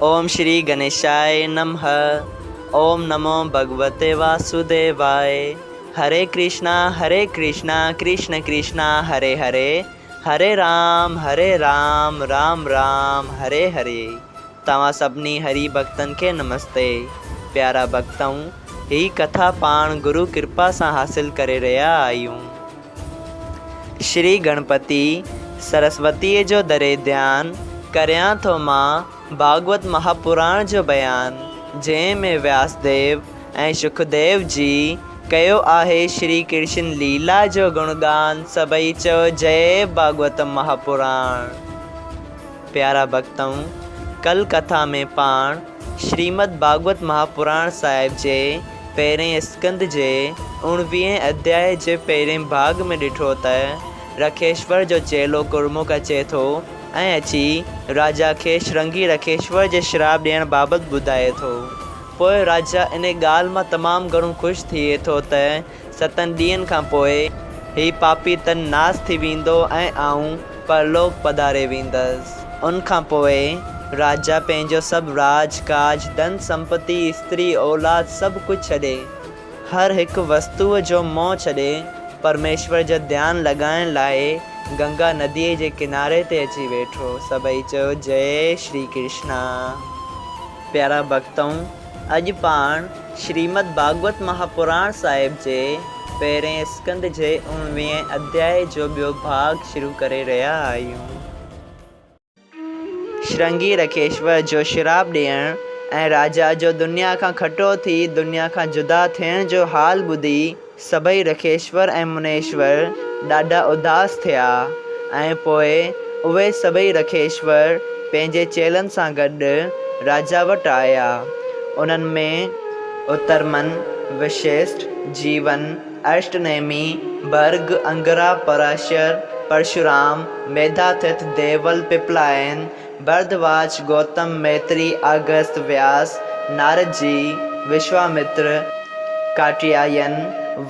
ओम श्री गणेशाय नमः। ओम नमो भगवते वासुदेवाय। हरे कृष्णा कृष्ण कृष्णा हरे हरे, हरे राम राम राम हरे हरे। तव्हां सभिनी हरि भक्तन के नमस्ते। प्यारा भक्तों, ही कथा पाण गुरु कृपा से हासिल करे रहा आयूं। श्री गणपति सरस्वती जो दरे ध्यान करियां थो मां भागवत महापुराण जो बयान, जंहिंमें व्यासदेव ऐं सुखदेव जी कयो आहे श्री कृष्ण लीला जो गुणगान। सभई चो जय भागवत महापुराण। प्यारा भक्तों, कल कथा में पाण श्रीमद् भागवत महापुराण साहिब जे पहिरें स्कंद जे 19वें अध्याय जे पहिरें भाग में ॾिठो त रखेश्वर जो चेलो गुरमुख अचे थो ऐं अची राजा के श्रृंगी रखेश्वर जे श्राप ॾियण बाबति ॿुधाए थो। पोइ राजा इन ॻाल्हि मां तमामु घणो ख़ुशि थिए थो त 7 ॾींहंनि खां पोइ ही पापी तन नास थी वेंदो ऐं आऊं परलोक पधारे वेंदसि। उन खां पोइ राजा पंहिंजो सभु राज काज धन संपत्ति स्त्री औलाद सभु कुझु छॾे, हर हिकु वस्तुअ जो मोह छॾे परमेश्वर जो ध्यानु लॻाइण लाइ गंगा नदीअ जे किनारे ते अची वेठो। सभई चयो जय श्री कृष्णा। प्यारा भक्तों, अॼु पाण श्रीमद् भागवत महापुराण साहिब जे पहिरें स्कंद जे 19वें अध्याय जो ॿियो भाग शुरू करे रहिया आहियूं। श्रृंगी रखेश्वर जो श्राप ॾियण ऐं राजा जो दुनिया खां खटो थी दुनिया खां जुदा थियण जो हाल ॿुधी सभई रखेश्वर ऐं मुनेश्वर ॾाढा उदास थिया ऐं पोइ उहे सभई रखेश्वर पंहिंजे चेलनि सां गॾु राजा वटि आया। उन्हनि में उत्तरमन, वशिष्ठ, जीवन, अष्टनेमी, भर्ग, अंगरा, पराशर, परशुराम, मेधातिथ, देवल, पिपलायन, भरद्वाज, गौतम, मैत्री, अगस्त, व्यास, नारद जी, विश्वामित्र, कात्यायन,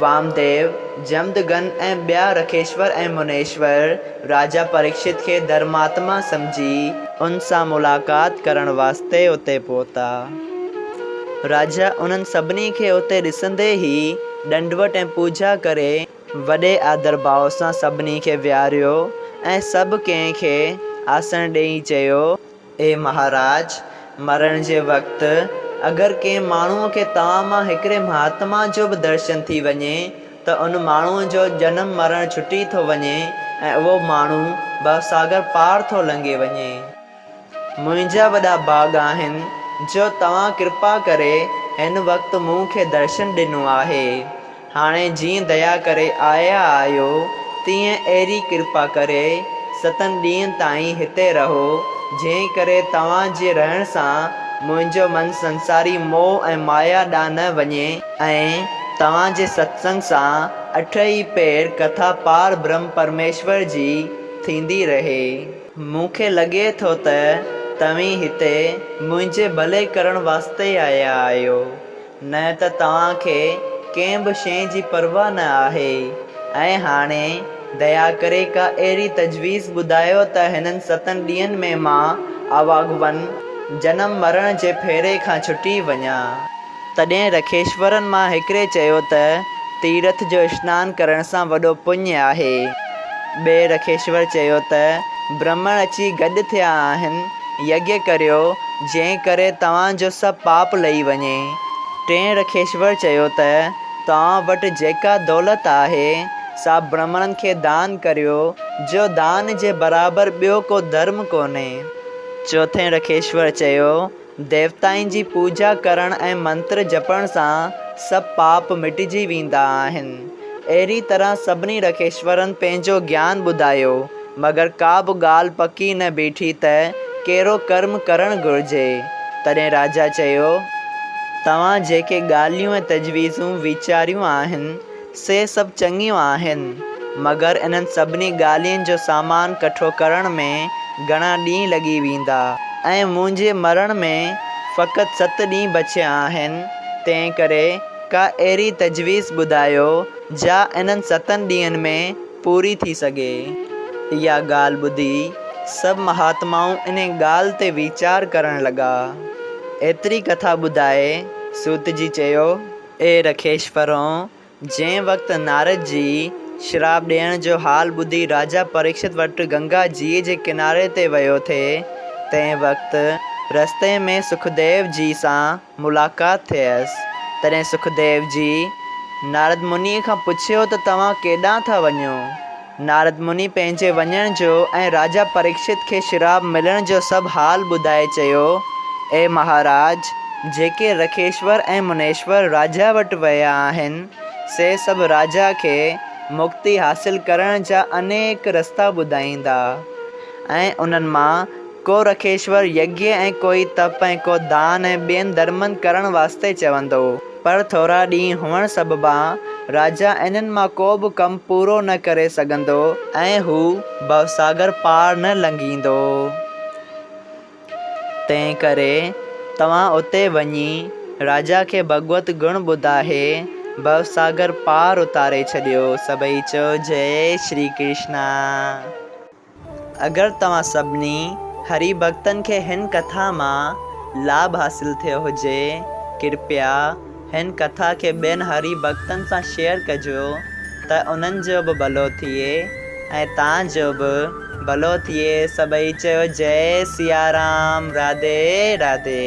वामदेव, जमदगन ऐं ॿिया रखेश्वर ऐं मुनेश्वर राजा परीक्षित खे धर्मात्मा सम्झी उन सां मुलाक़ात करण वास्ते उते पहुता। राजा उन्हनि सभिनी खे उते ॾिसंदे ई ॾंडवत ऐं पूजा करे वॾे आदर भाव सां सभिनी खे विहारियो ऐं सभु कंहिंखे आसन ॾेई चयो, ए महाराज, मरण जे वक़्तु अगरि कंहिं माण्हूअ खे तव्हां मां हिकिड़े महात्मा जो बि दर्शन थी वञे त उन माण्हूअ जो जनमु मरणु छुटी थो वञे ऐं उहो माण्हू भवसागर पार थो लंघे वञे। मुंहिंजा वॾा भाॻ आहिनि जो तव्हां कृपा करे हिन वक़्तु मूंखे दर्शन ॾिनो आहे। हाणे जीअं दया करे आया आहियो तीअं अहिड़ी कृपा करे 7 ॾींहंनि ताईं हिते रहो, जंहिं करे तव्हांजे रहण सां मुंहिंजो मन संसारी मोह ऐं माया ॾांहुं न वञे ऐं तव्हांजे सत्संग सां 8 पेर कथा पार ब्रह्म परमेश्वर जी थींदी रहे। मूंखे लॻे थो त तव्हीं हिते मुंहिंजे भले करण वास्ते आया आहियो, न त तव्हांखे कंहिं बि शइ जी परवाह न आहे। ऐं हाणे दया करे का अहिड़ी तजवीज़ ॿुधायो त हिननि 7 ॾींहंनि में मां आवागवन जनम मरण जे फेरे खां छुटी वञा। तॾहिं रखेश्वरनि मां हिकिड़े चयो त तीर्थ जो स्नान करण सां वॾो पुण्य आहे। ॿिए रखेश्वर चयो त ब्राह्मण अची गॾु थिया आहिनि, यज्ञ करियो जंहिं करे तव्हांजो सभु पाप लही वञे। टें रखेश्वर चयो त तव्हां वटि जेका दौलत आहे सा ब्राह्मणनि खे दान करियो, जो दान जे बराबरि ॿियो को धर्म कोन्हे। चौथें रखेश्वर चयो, देवताउनि जी पूजा करण ऐं मंत्र जपण सां सभु पाप मिटिजी वेंदा आहिनि। अहिड़ी तरह सभिनी रखेश्वरनि पंहिंजो ज्ञान ॿुधायो, मगर का बि ॻाल्हि पकी न बीठी त कहिड़ो कर्म करणु घुरिजे। तॾहिं राजा चयो, तव्हां जेके ॻाल्हियूं ऐं तजवीज़ूं वीचारियूं आहिनि से सभु चङियूं आहिनि, मगर इन्हनि सभिनी ॻाल्हियुनि जो सामान कठो करण में घणा ॾींहं लॻी वेंदा ऐं मुंहिंजे मरण में फ़क़ति 7 ॾींहं बचिया आहिनि। तंहिं करे का अहिड़ी तजवीज़ ॿुधायो जा इन्हनि 7 ॾींहंनि में पूरी थी सघे। इहा ॻाल्हि ॿुधी सब महात्माऊं इन ॻाल्हि ते वीचार करण लॻा। एतिरी कथा ॿुधाए सूत जी चयो, ए रखेश्वरों, जंहिं वक़्तु नारद जी श्राप ॾियण जो हाल ॿुधी राजा परीक्षित वटि गंगा जीअ जे किनारे ते वियो थे, तंहिं वक़्तु रस्ते में सुखदेव जी सां मुलाक़ात थियसि। तॾहिं सुखदेव जी नारद मुनीअ खां पुछियो त तव्हां केॾांहुं था वञो? नारद मुनि पंहिंजे वञण जो ऐं राजा परीक्षित खे श्राप मिलण जो सभु हाल ॿुधाए चयो, ए महाराज, जेके रखेश्वर ऐं मुनेश्वर राजा वटि विया आहिनि, से सभु राजा खे मुक्ति हासिल करण जा अनेक रस्ता ॿुधाईंदा ऐं उन्हनि मां को रखेश्वर यज्ञ ऐं कोई तप ऐं को दान ऐं ॿियनि धर्मनि करण वास्ते चवंदो। पर थोरा ॾींहं हुअण सबबा राजा इन्हनि मां को बि कमु पूरो न करे सघंदो ऐं हू भवसागर पार न लंघींदो। तंहिं करे तव्हां उते वञी राजा खे भगवत गुण ॿुधाए भवसागर पार उतारे छॾियो। सभई चओ जय श्री कृष्णा। अगरि तव्हां सभिनी हरि भक्तनि खे हिन कथा मां लाभ हासिल थियो हुजे, कृपया हिन कथा खे ॿियनि हरि भक्तनि सां शेयर कजो त उन्हनि जो बि भलो थिए ऐं तव्हांजो बि भलो थिए। सभई चयो जय सिया राम। राधे राधे।